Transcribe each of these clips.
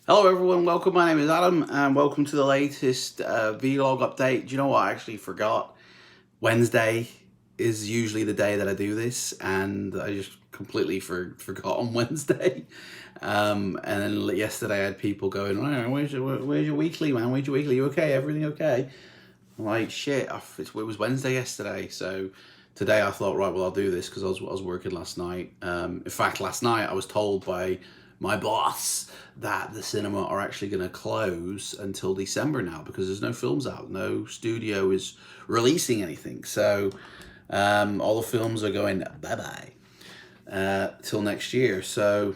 Hello everyone, welcome. My name is Adam and welcome to the latest vlog update. Do you know what? I actually forgot. Wednesday is usually the day that I do this and I just completely forgot on Wednesday. And then yesterday I had people going, oh, where's your weekly, man? Where's your weekly? You okay? Everything okay? I'm like, shit, it was Wednesday yesterday. So today I thought, right, well, I'll do this because I was working last night. In fact, last night I was told by my boss that the cinema are actually going to close until December now because there's no films out. No studio is releasing anything. So all the films are going bye-bye till next year. So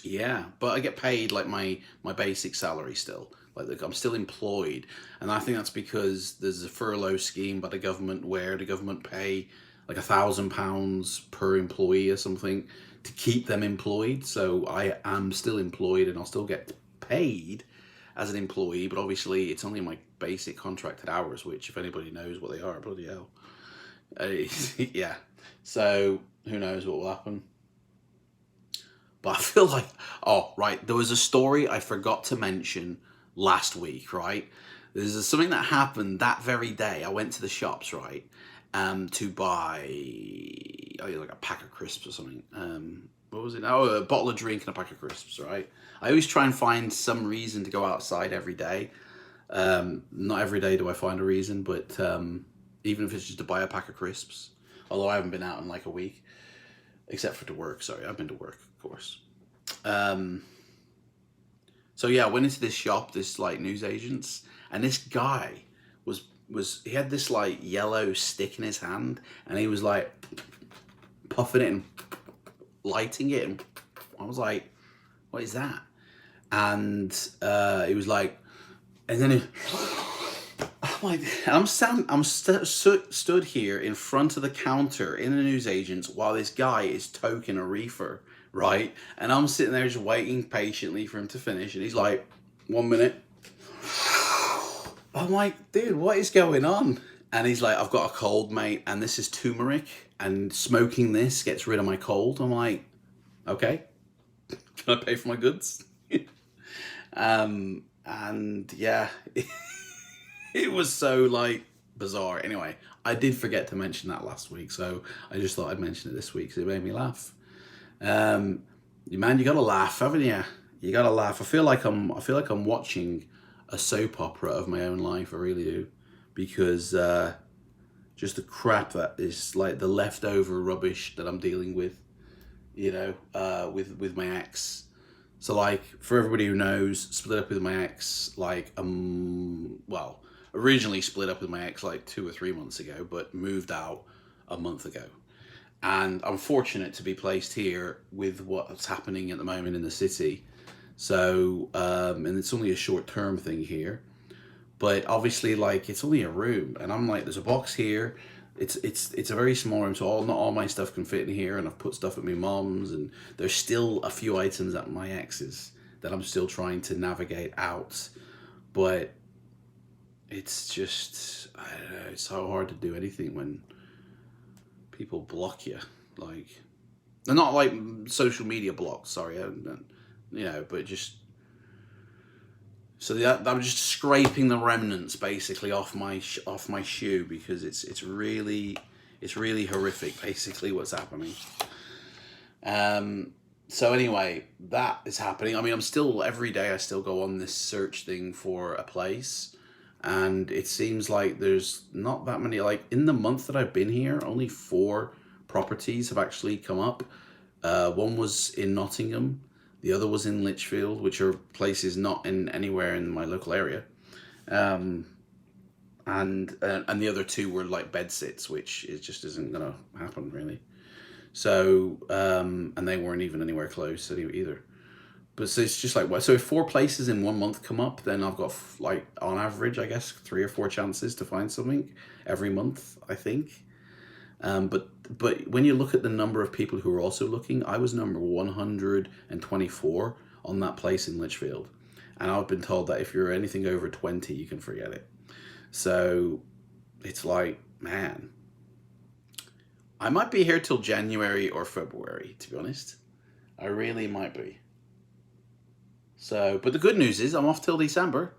yeah, but I get paid like my basic salary still. Like I'm still employed, and I think that's because there's a furlough scheme by the government where the government pay like £1,000 per employee or something to keep them employed. So I am still employed, and I'll still get paid as an employee. But obviously, it's only my basic contracted hours, which if anybody knows what they are, bloody hell, yeah. So who knows what will happen? But I feel like, oh, right, there was a story I forgot to mention last week, right? There's something that happened that very day. I went to the shops, right, to buy like a pack of crisps or something. What was it? Oh, a bottle of drink and a pack of crisps, right? I always try and find some reason to go outside every day. Not every day do I find a reason, but even if it's just to buy a pack of crisps, although I haven't been out in like a week. Except for to work, sorry. I've been to work, of course. So yeah, I went into this shop, this like newsagents, and this guy he had this like yellow stick in his hand, and he was like puffing it and lighting it, and I was like, "What is that?" And he was like, and then he, I'm stood here in front of the counter in the newsagents while this guy is toking a reefer, right? And I'm sitting there just waiting patiently for him to finish, and he's like, 1 minute. I'm like, dude, what is going on? And he's like, I've got a cold, mate, and this is turmeric, and smoking this gets rid of my cold. I'm like, okay, can I pay for my goods? And yeah. It was so like bizarre. Anyway, I did forget to mention that last week, so I just thought I'd mention it this week because it made me laugh. Man, you gotta laugh, haven't you? You gotta laugh. I feel like I'm watching a soap opera of my own life. I really do, because just the crap that is like the leftover rubbish that I'm dealing with. With my ex. So like for everybody who knows, split up with my ex like well, originally split up with my ex like 2 or 3 months ago, but moved out a month ago. And I'm fortunate to be placed here with what's happening at the moment in the city. So and it's only a short term thing here. But obviously like it's only a room, and I'm like, there's a box here. It's a very small room, so not all my stuff can fit in here, and I've put stuff at my mom's, and there's still a few items at my ex's that I'm still trying to navigate out. But it's just, I don't know, it's so hard to do anything when people block you. Like, they're not like social media blocks, sorry, but just so I'm just scraping the remnants basically off my shoe because it's really horrific basically what's happening. So anyway, that is happening. I mean, I'm still every day I still go on this search thing for a place, and it seems like there's not that many. Like in the month that I've been here, only 4 properties have actually come up. One was in Nottingham. The other was in Lichfield, which are places not in anywhere in my local area. And the other 2 were like bed sits, which it just isn't gonna happen really. So and they weren't even anywhere close either. But so it's just like, what? So if 4 places in 1 month come up, then I've got like on average, I guess 3 or 4 chances to find something every month, I think. But when you look at the number of people who are also looking, I was number 124 on that place in Lichfield. And I've been told that if you're anything over 20, you can forget it. So it's like, man, I might be here till January or February, to be honest. I really might be. So, but the good news is I'm off till December.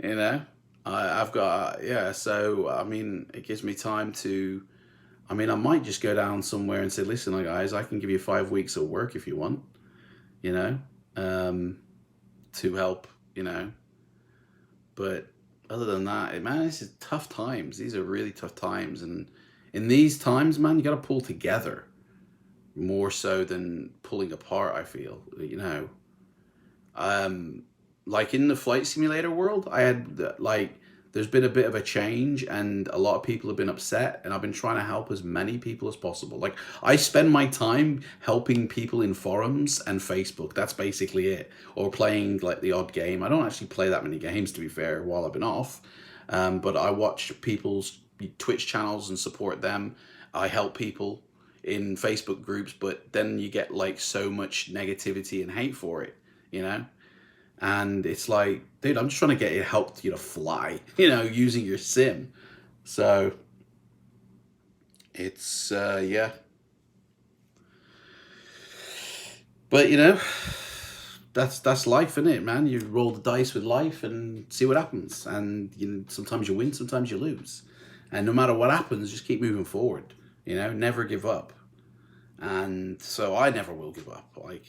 You know, I've got, yeah, so, I mean, it gives me time to, I mean, I might just go down somewhere and say, listen, like, guys, I can give you 5 weeks of work if you want, you know, to help, you know. But other than that, man, this is tough times. These are really tough times. And in these times, man, you got to pull together more so than pulling apart, I feel, you know. Like in the flight simulator world, I had like, there's been a bit of a change and a lot of people have been upset, and I've been trying to help as many people as possible. Like, I spend my time helping people in forums and Facebook. That's basically it. Or playing like the odd game. I don't actually play that many games, to be fair, while I've been off. But I watch people's Twitch channels and support them. I help people in Facebook groups, but then you get like so much negativity and hate for it, you know? And it's like, dude, I'm just trying to get you help you to fly, you know, using your sim. So it's yeah. But you know, that's life, isn't it, man? You roll the dice with life and see what happens. And you know, sometimes you win, sometimes you lose. And no matter what happens, just keep moving forward. You know, never give up. And so I never will give up. Like,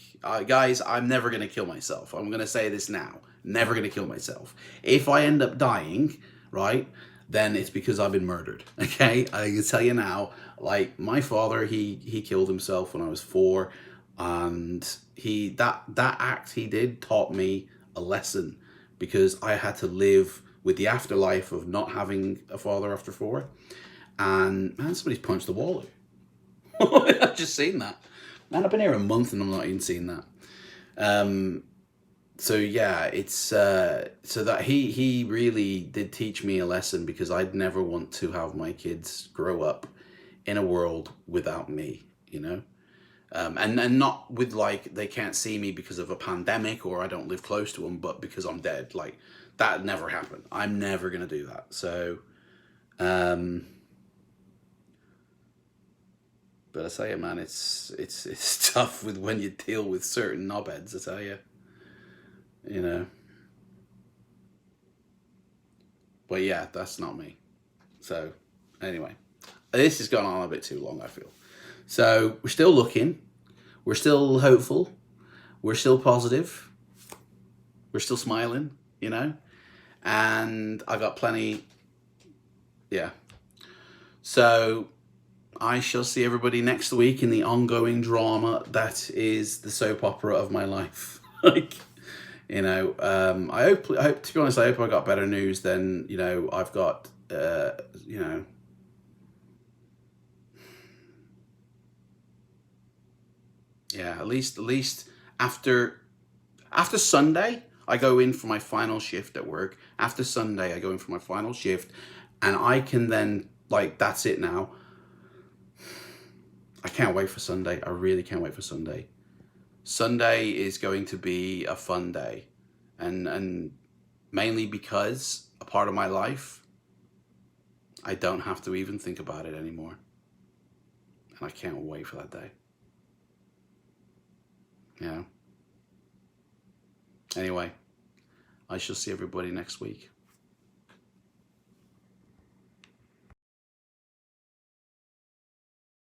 guys, I'm never going to kill myself. I'm going to say this now. Never going to kill myself. If I end up dying, right, then it's because I've been murdered. Okay? I can tell you now, like, my father, he killed himself when I was 4. And that act he did taught me a lesson, because I had to live with the afterlife of not having a father after 4. And, man, somebody's punched the wall out. I've just seen that. Man, I've been here a month and I'm not even seen that. So yeah, it's so that he really did teach me a lesson, because I'd never want to have my kids grow up in a world without me, you know. And not with like they can't see me because of a pandemic or I don't live close to them, but because I'm dead. Like, that never happened. I'm never gonna do that. So but I tell you, man, it's tough with when you deal with certain knobheads. I tell you, you know. But yeah, that's not me. So anyway, this has gone on a bit too long, I feel. So we're still looking. We're still hopeful. We're still positive. We're still smiling, you know. And I got plenty. Yeah. So I shall see everybody next week in the ongoing drama that is the soap opera of my life. Like, you know, I hope, to be honest, I hope I got better news than, you know, I've got, you know. Yeah, at least after Sunday, I go in for my final shift at work. After Sunday, I go in for my final shift, and I can then, like, that's it now. I can't wait for Sunday. I really can't wait for Sunday. Sunday is going to be a fun day, and mainly because a part of my life, I don't have to even think about it anymore. And I can't wait for that day. Yeah. Anyway, I shall see everybody next week.